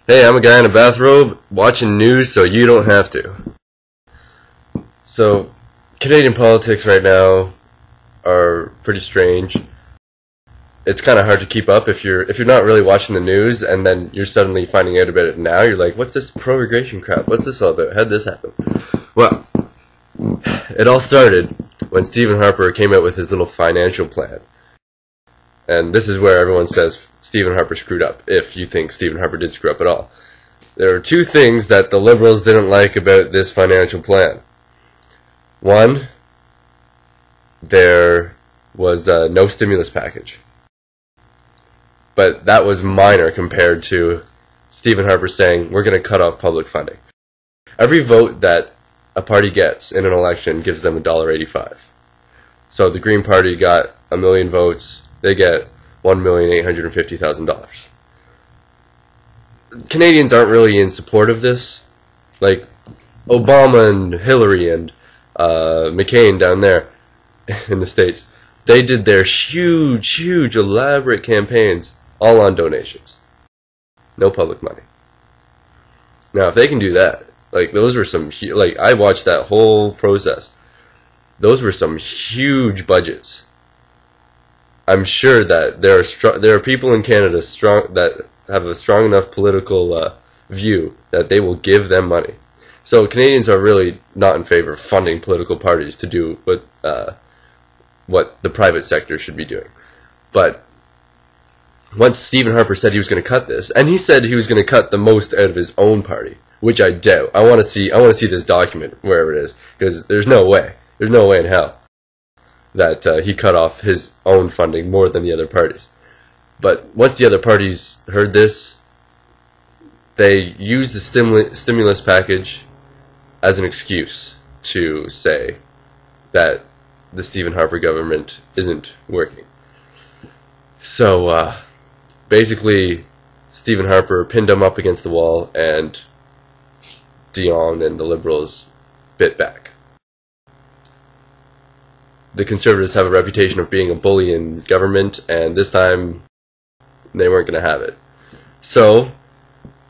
Hey, I'm a guy in a bathrobe watching news so you don't have to. So, Canadian politics right now are pretty strange. It's kind of hard to keep up if you're not really watching the news, and then you're suddenly finding out about it now. You're like, what's this pro-immigration crap? What's this all about? How'd this happen? Well, it all started when Stephen Harper came out with his little financial plan. And this is where everyone says Stephen Harper screwed up, if you think Stephen Harper did screw up at all. There are two things that the Liberals didn't like about this financial plan. One, there was no stimulus package. But that was minor compared to Stephen Harper saying, we're going to cut off public funding. Every vote that a party gets in an election gives them $1.85. So the Green Party got 1 million votes. They get $1,850,000. Canadians aren't really in support of this. Like Obama and Hillary and McCain down there in the States, they did their huge, elaborate campaigns all on donations. No public money. Now, if they can do that, like those were some, like I watched that whole process. Those were some huge budgets. I'm sure that there are people in Canada that have a strong enough political view that they will give them money. So Canadians are really not in favor of funding political parties to do what the private sector should be doing. But once Stephen Harper said he was going to cut this, and he said he was going to cut the most out of his own party, which I doubt. I want to see this document wherever it is, because there's no way in hell that he cut off his own funding more than the other parties. But once the other parties heard this, they used the stimulus package as an excuse to say that the Stephen Harper government isn't working. So basically, Stephen Harper pinned him up against the wall, and Dion and the Liberals bit back. The Conservatives have a reputation of being a bully in government, and this time they weren't going to have it. So,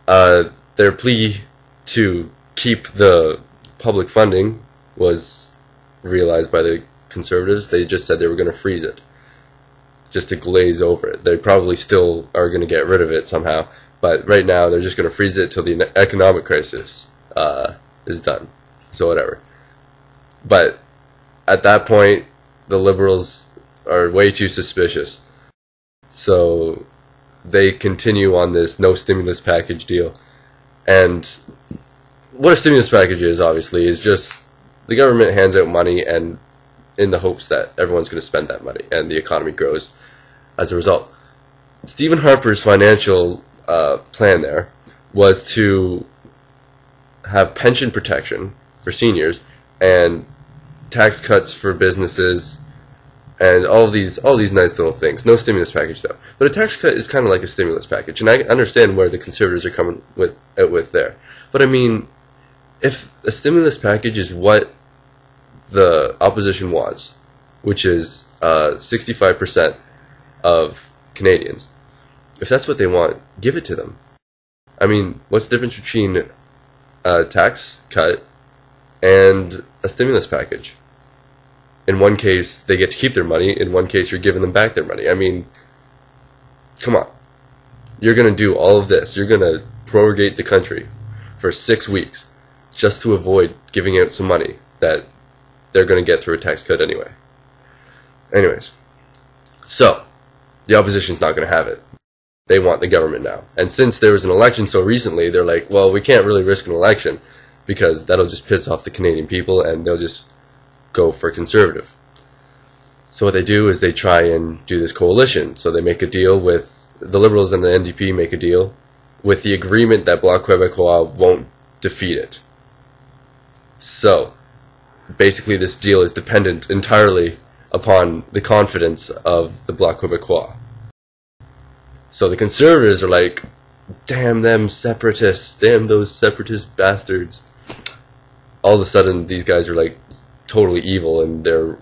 their plea to keep the public funding was realized by the Conservatives. They just said they were going to freeze it, just to glaze over it. They probably still are going to get rid of it somehow, but right now they're just going to freeze it till the economic crisis is done. So whatever. But at that point, the Liberals are way too suspicious. So they continue on this no stimulus package deal. And what a stimulus package is, obviously, is just the government hands out money and in the hopes that everyone's going to spend that money and the economy grows as a result. Stephen Harper's financial plan there was to have pension protection for seniors and tax cuts for businesses, and all these nice little things. No stimulus package though. But a tax cut is kind of like a stimulus package, and I understand where the Conservatives are coming with there. But I mean, if a stimulus package is what the opposition wants, which is 65% of Canadians, if that's what they want, give it to them. I mean, what's the difference between a tax cut and a stimulus package? In one case, they get to keep their money. In one case, you're giving them back their money. I mean, come on. You're going to do all of this. You're going to prorogate the country for 6 weeks just to avoid giving out some money that they're going to get through a tax cut anyway. Anyways, so the opposition's not going to have it. They want the government now. And since there was an election so recently, they're like, well, we can't really risk an election because that'll just piss off the Canadian people and they'll just go for Conservative. So what they do is they try and do this coalition. So they make a deal with the Liberals, and the NDP make a deal with the agreement that Bloc Québécois won't defeat it. So basically this deal is dependent entirely upon the confidence of the Bloc Québécois. So the Conservatives are like, damn them separatists, damn those separatist bastards. All of a sudden these guys are like totally evil and they're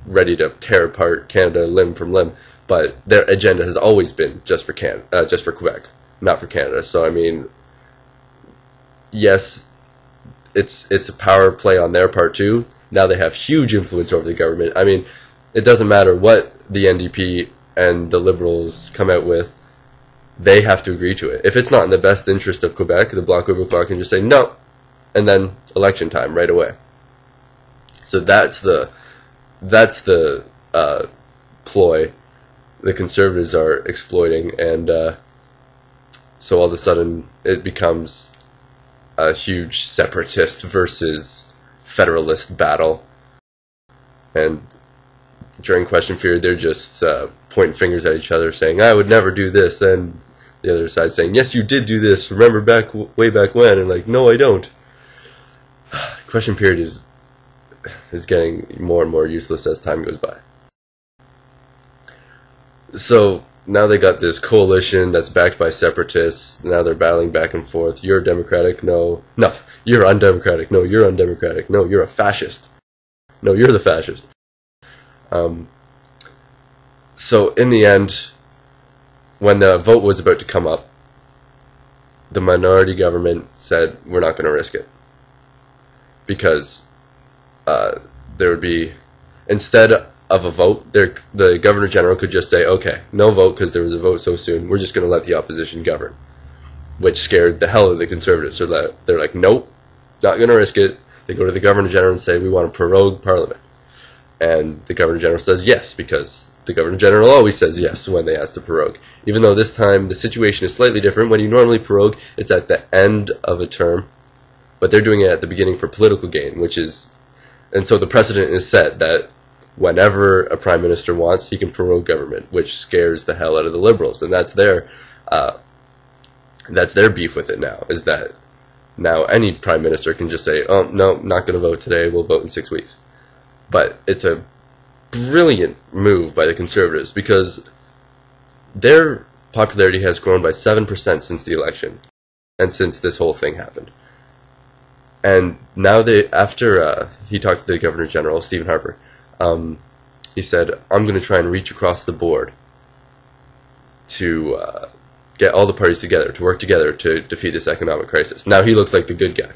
ready to tear apart Canada limb from limb. But their agenda has always been just for Quebec. not for Canada. So I mean, yes, it's a power play on their part too. Now they have huge influence over the government. I mean, it doesn't matter what the NDP and the Liberals come out with, they have to agree to it. If it's not in the best interest of Quebec, the Bloc Québécois can just say no, and then election time right away. So that's the ploy the Conservatives are exploiting, and so all of a sudden it becomes a huge separatist versus federalist battle. And during question period, they're just pointing fingers at each other, saying, "I would never do this," and the other side saying, "Yes, you did do this. Remember way back when?" And like, "No, I don't." Question period is getting more and more useless as time goes by. So now they got this coalition that's backed by separatists. Now they're battling back and forth. You're democratic. No, you're undemocratic. No, you're undemocratic. No, you're a fascist. No, you're the fascist. So in the end, when the vote was about to come up, the minority government said, we're not going to risk it. Because there would be, instead of a vote, the Governor General could just say, okay, no vote because there was a vote so soon, we're just going to let the opposition govern. Which scared the hell out of the Conservatives. So they're like, nope, not going to risk it. They go to the Governor General and say, we want to prorogue Parliament. And the Governor General says yes, because the Governor General always says yes when they ask to prorogue. Even though this time the situation is slightly different. When you normally prorogue, it's at the end of a term. But they're doing it at the beginning for political gain, and so the precedent is set that whenever a Prime Minister wants, he can prorogue government, which scares the hell out of the Liberals. And that's their beef with it now, is that now any Prime Minister can just say, oh, no, not going to vote today, we'll vote in 6 weeks. But it's a brilliant move by the Conservatives, because their popularity has grown by 7% since the election, and since this whole thing happened. And now after he talked to the Governor General, Stephen Harper, he said, I'm going to try and reach across the board to get all the parties together, to work together to defeat this economic crisis. Now he looks like the good guy.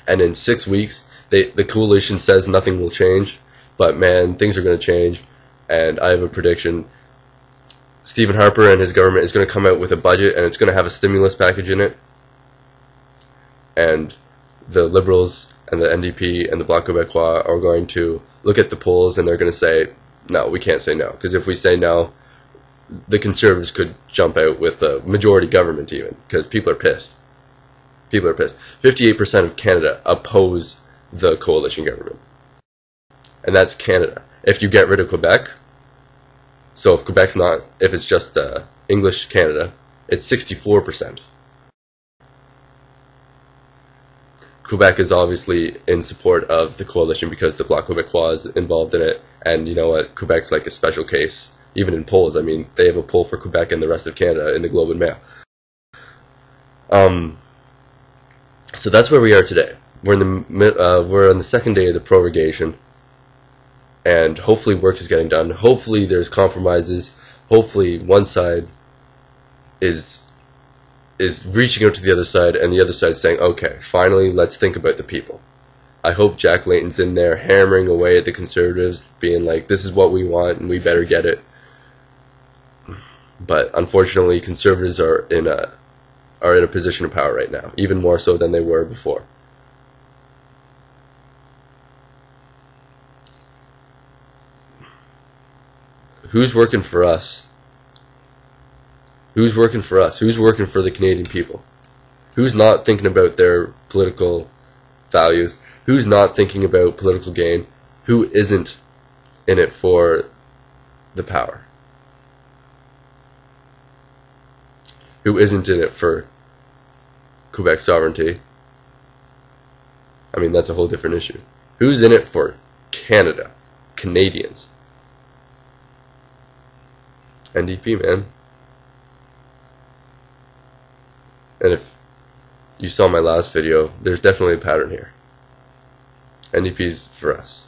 And in 6 weeks, the coalition says nothing will change, but man, things are going to change, and I have a prediction. Stephen Harper and his government is going to come out with a budget, and it's going to have a stimulus package in it, and the Liberals and the NDP and the Bloc Québécois are going to look at the polls, and they're going to say, no, we can't say no, because if we say no, the Conservatives could jump out with a majority government even, because people are pissed. People are pissed. 58% of Canada oppose the coalition government. And that's Canada. If you get rid of Quebec, so if Quebec's not, if it's just English Canada, it's 64%. Quebec is obviously in support of the coalition because the Bloc Québécois is involved in it, and you know what, Quebec's like a special case. Even in polls, I mean, they have a poll for Quebec and the rest of Canada in the Globe and Mail. So that's where we are today. We're on the second day of the prorogation, and hopefully work is getting done. Hopefully there's compromises. Hopefully one side is reaching out to the other side, and the other side is saying, okay, finally, let's think about the people. I hope Jack Layton's in there hammering away at the Conservatives, being like, this is what we want, and we better get it. But unfortunately, Conservatives are in a position of power right now, even more so than they were before. Who's working for us? Who's working for us? Who's working for the Canadian people? Who's not thinking about their political values? Who's not thinking about political gain? Who isn't in it for the power? Who isn't in it for Quebec sovereignty? I mean, that's a whole different issue. Who's in it for Canada? Canadians? NDP, man. And if you saw my last video, there's definitely a pattern here. NDP's for us.